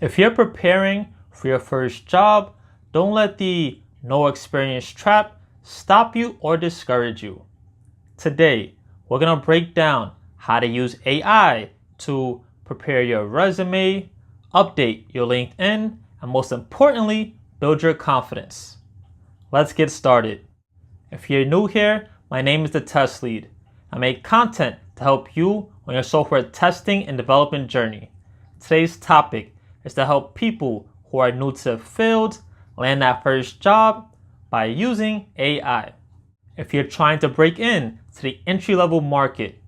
If you're preparing for your first job, don't let the no experience trap stop you or discourage you. Today, we're going to break down how to use AI to prepare your resume, update your LinkedIn, and most importantly, build your confidence. Let's get started. If you're new here, my name is the Test Lead. I make content to help you on your software testing and development journey. Today's topic is to help people who are new to the field land that first job by using AI. If you're trying to break in to the entry-level market,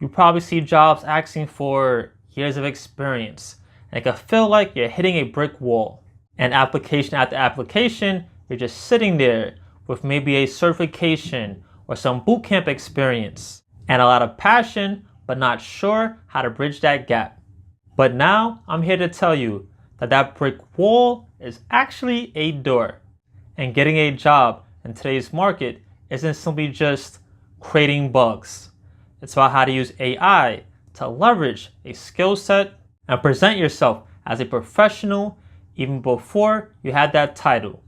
you probably see jobs asking for years of experience, and it can feel like you're hitting a brick wall. And application after application, you're just sitting there with maybe a certification or some bootcamp experience and a lot of passion, but not sure how to bridge that gap. But now I'm here to tell you that that brick wall is actually a door. And getting a job in today's market isn't simply just creating bugs. It's about how to use AI to leverage a skill set and present yourself as a professional even before you had that title.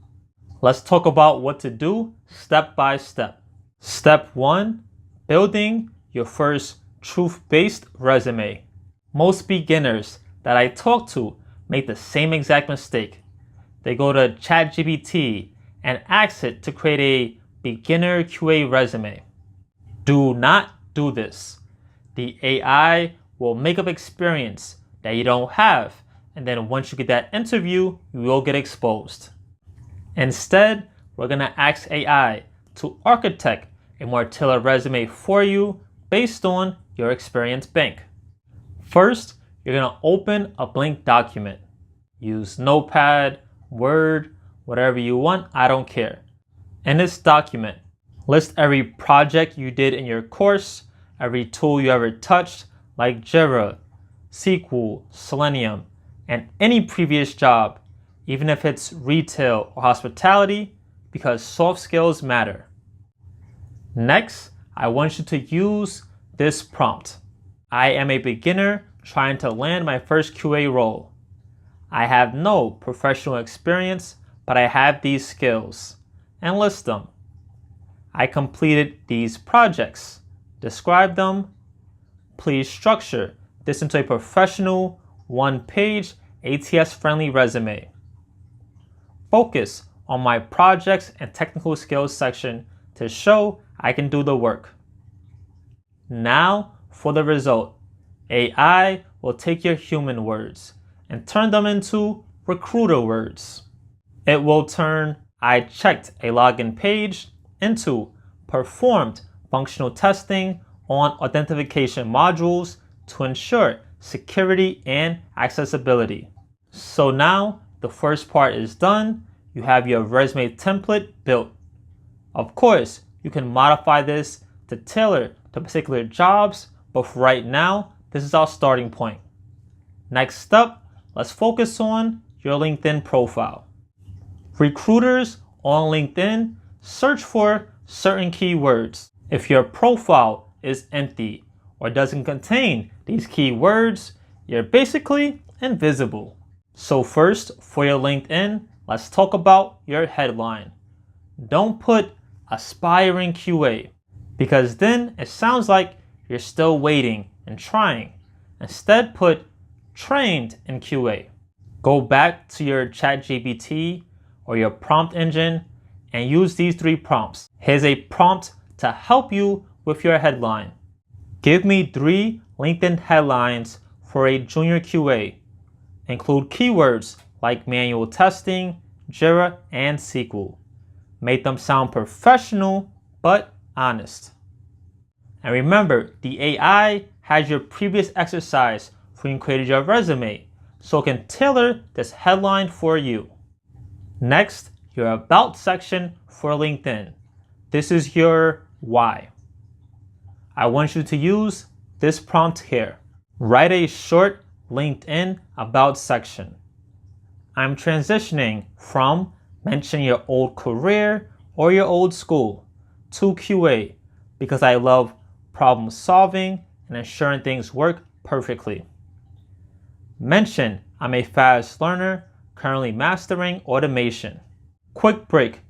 Let's talk about what to do step by step. Step 1, building your first truth-based resume. Most beginners that I talk to make the same exact mistake. They go to ChatGPT and ask it to create a beginner QA resume. Do not do this. The AI will make up experience that you don't have, and then once you get that interview, you will get exposed. Instead, we're going to ask AI to architect a more tailored resume for you based on your experience bank. First, you're going to open a blank document. Use Notepad, Word, whatever you want, I don't care. In this document, list every project you did in your course, every tool you ever touched, like Jira, SQL, Selenium, and any previous job, even if it's retail or hospitality, because soft skills matter. Next, I want you to use this prompt. I am a beginner trying to land my first QA role. I have no professional experience, but I have these skills, and list them. I completed these projects. Describe them. Please structure this into a professional, one-page, ATS-friendly resume. Focus on my projects and technical skills section to show I can do the work. Now for the result. AI will take your human words and turn them into recruiter words. It will turn I checked a login page into performed functional testing on authentication modules to ensure security and accessibility. So now the first part is done. You have your resume template built. Of course, you can modify this to tailor to particular jobs, but for right now, this is our starting point. Next up, let's focus on your LinkedIn profile. Recruiters on LinkedIn search for certain keywords. If your profile is empty or doesn't contain these keywords, you're basically invisible. So first, for your LinkedIn, let's talk about your headline. Don't put aspiring QA, because then it sounds like you're still waiting and trying. Instead, put trained in QA. Go back to your ChatGPT or your prompt engine and use these 3 prompts. Here's a prompt to help you with your headline. Give me 3 LinkedIn headlines for a junior QA. Include keywords like manual testing, Jira, and SQL. Make them sound professional but honest. And remember, the AI has your previous exercise when you created your resume, so it can tailor this headline for you. Next, your About section for LinkedIn. This is your why. I want you to use this prompt here. Write a short LinkedIn About section. I'm transitioning from mention your old career or your old school to QA because I love problem solving and ensuring things work perfectly. Mention I'm a fast learner, currently mastering automation. Quick break.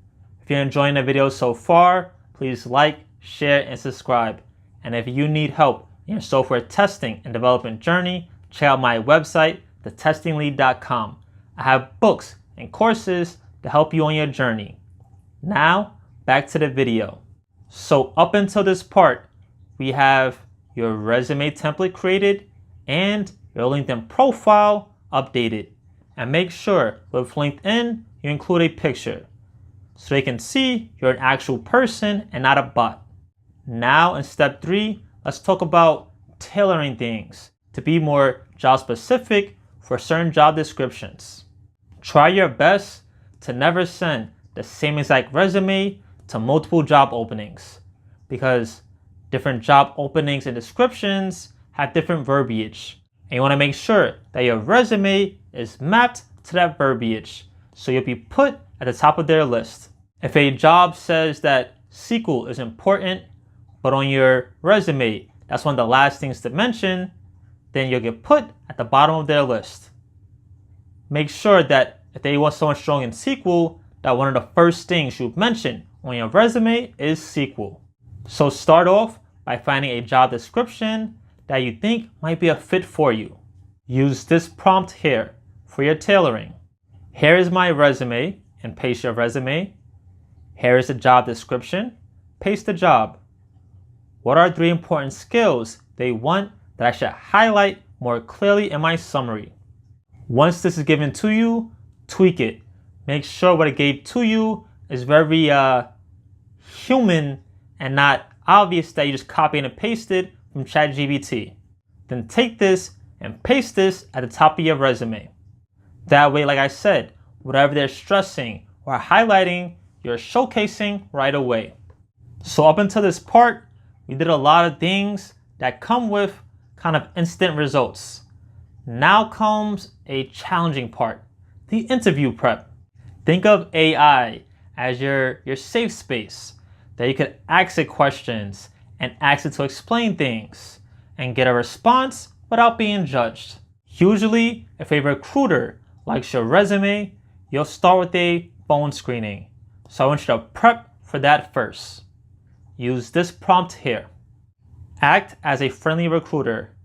If you're enjoying the video so far, please like, share, and subscribe. And if you need help in your software testing and development journey, check out my website, thetestinglead.com. I have books and courses to help you on your journey. Now, back to the video. So up until this part, we have your resume template created and your LinkedIn profile updated. And make sure with LinkedIn, you include a picture so they can see you're an actual person and not a bot. Now in step 3, let's talk about tailoring things to be more job specific for certain job descriptions. Try your best to never send the same exact resume to multiple job openings, because different job openings and descriptions have different verbiage. And you want to make sure that your resume is mapped to that verbiage so you'll be put at the top of their list. If a job says that SQL is important, but on your resume that's one of the last things to mention, then you'll get put at the bottom of their list. Make sure that if they want someone strong in SQL, that one of the first things you mention on your resume is SQL. So start off by finding a job description that you think might be a fit for you. Use this prompt here for your tailoring. Here is my resume, and paste your resume. Here is the job description, paste the job. What are 3 important skills they want that I should highlight more clearly in my summary? Once this is given to you, tweak it. Make sure what it gave to you is very human and not obvious that you just copied and pasted from ChatGPT. Then take this and paste this at the top of your resume. That way, like I said, whatever they're stressing or highlighting, you're showcasing right away. So up until this part, we did a lot of things that come with kind of instant results. Now comes a challenging part, the interview prep. Think of AI as your safe space that you could ask it questions and ask it to explain things and get a response without being judged. Usually, if a recruiter likes your resume, you'll start with a phone screening. So I want you to prep for that first. Use this prompt here. Act as a friendly recruiter.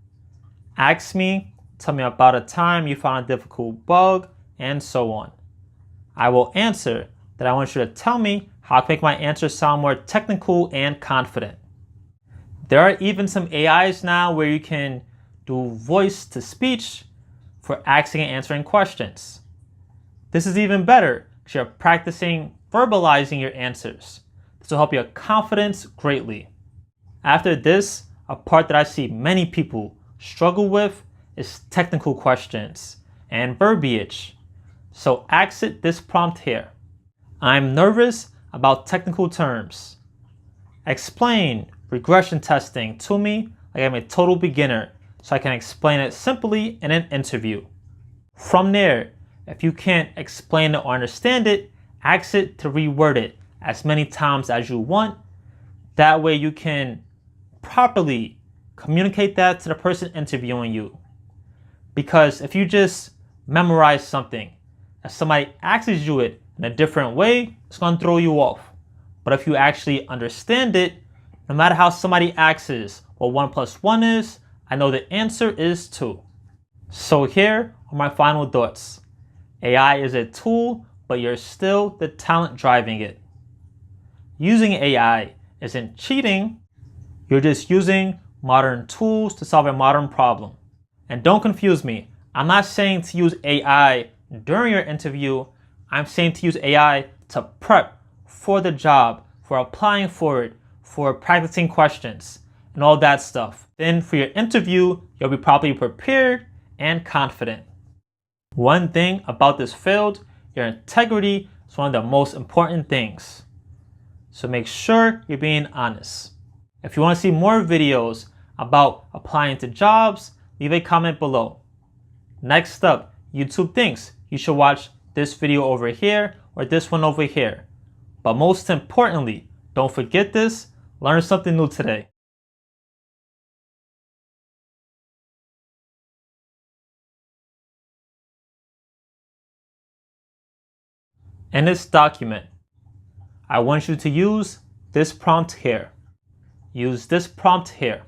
Ask me, tell me about a time you found a difficult bug, and so on. I will answer that I want you to tell me how to make my answer sound more technical and confident. There are even some AIs now where you can do voice to speech for asking and answering questions. This is even better because you're practicing verbalizing your answers. This will help your confidence greatly. After this, a part that I see many people struggle with is technical questions and verbiage. So ask it this prompt here. I'm nervous about technical terms. Explain regression testing to me like I'm a total beginner so I can explain it simply in an interview. From there, if you can't explain it or understand it, ask it to reword it as many times as you want. That way you can properly communicate that to the person interviewing you. Because if you just memorize something, if somebody asks you it in a different way, it's going to throw you off. But if you actually understand it, no matter how somebody asks what 1 + 1 is, I know the answer is 2. So here are my final thoughts. AI is a tool, but you're still the talent driving it. Using AI isn't cheating. You're just using modern tools to solve a modern problem. And don't confuse me. I'm not saying to use AI during your interview. I'm saying to use AI to prep for the job, for applying for it, for practicing questions, and all that stuff. Then for your interview, you'll be properly prepared and confident. One thing about this field, your integrity is one of the most important things. So make sure you're being honest. If you want to see more videos about applying to jobs, leave a comment below. Next up, YouTube thinks you should watch this video over here or this one over here. But most importantly, don't forget this, learn something new today. In this document, I want you to use this prompt here. Use this prompt here.